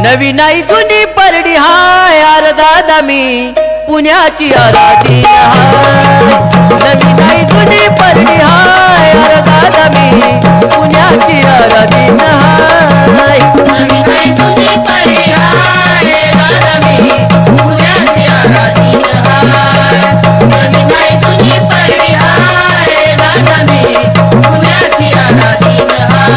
नवी नाही जुनी परडी हाय दादा मी पुण्याची आराधी हाय। नवी नाही जुनी परडी हाय दादा मी पुण्याची आराधी हाय। नवी नाही जुनी परडी हाय दादा मी पुण्याची आराधी हाय। नवी नाही जुनी परडी हाय दादा मी पुण्याची आराधी हाय।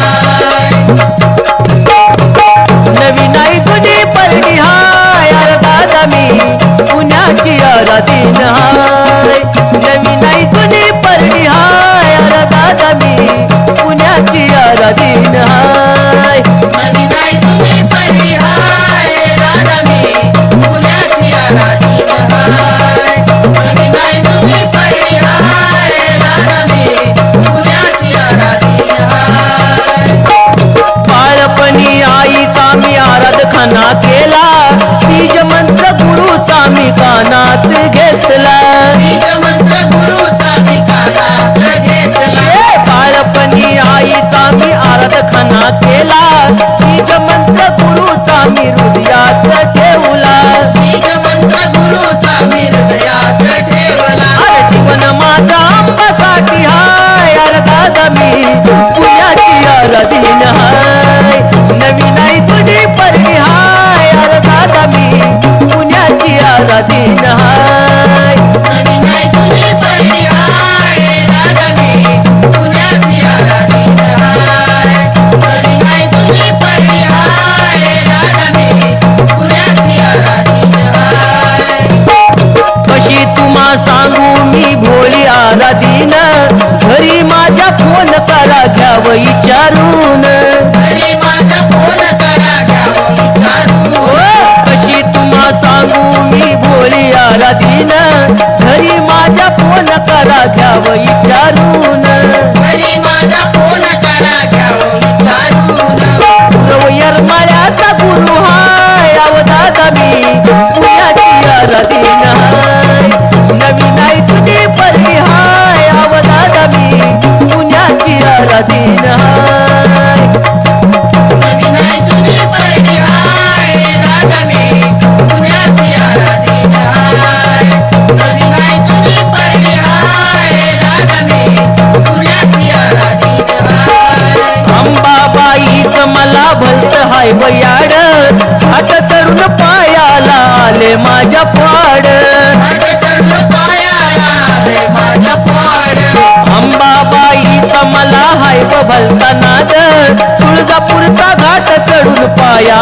नवी नाही जुनी परडी हाय दादा मी पुण्याची आराधी हाय। नवी नाही जुनी परडी हाय दादा मी पुण्याची आराधी हाय। नवी नाही जुनी परडी हाय दादा मी पुण्याची आराधी हाय। नवी नाही जुनी परडी हाय दादा मी पुण्याची आराधी हाय। बाळपणी आईचा मी आराधना केला, बीज मंत्र गुरुचा मी कानात घेतला। बीज मंत्र गुरुचा मी कानात घेतला। बाळपणी आईचा मी आराधना केला, बीज मंत्र गुरुचा मी हृदयात ठेवला। बीज मंत्र गुरुचा मी हृदयात ठेवला। अरे जीवन माझा अंबासाठी हाय दादा मी पुण्याची आराधीन हाय। नवी नाही जुनी परडी हाय दादा मी पुण्याची आराधीन हाय। नवी नाही जुनी परडी हाय दादा मी पुण्याची आराधी हाय। नवी नाही जुनी परडी हाय दादा मी पुण्याची आराधी हाय। कशी तुम्हा सांगू मी भोळी आराधीन, घरी माझ्या फोन करा घ्याव विचारून। घरी माझा फोन करा घ्यावं विचारून। कशी तुम्हा सांगू मी भोळी आराधीन, घरी माझ्या फोन करा घ्याव विचारून। घरी माझा फोन करा घ्यावं विचारून। येरमाळ्याचा गुरु हाय दादा मी पुण्याची आराधीन हाय। नवी नाही तुझी परडी हाय दादा मी पुण्याची आराधीन हाय। नवी नाही जुनी परडी हाय दादा मी पुण्याची आराधी हाय। नवी नाही जुनी परडी हाय दादा मी पुण्याची आराधी हाय। अंबाबाईच मला भलत हाय बयाड, हात तरुण पायाला आले माझ्या पाड। माझ्या चढून पायाला आले माझ्या पाड। अंबाबाईचा मला हाय भलता नाद, तुळजापूरचा घाट चढून पाया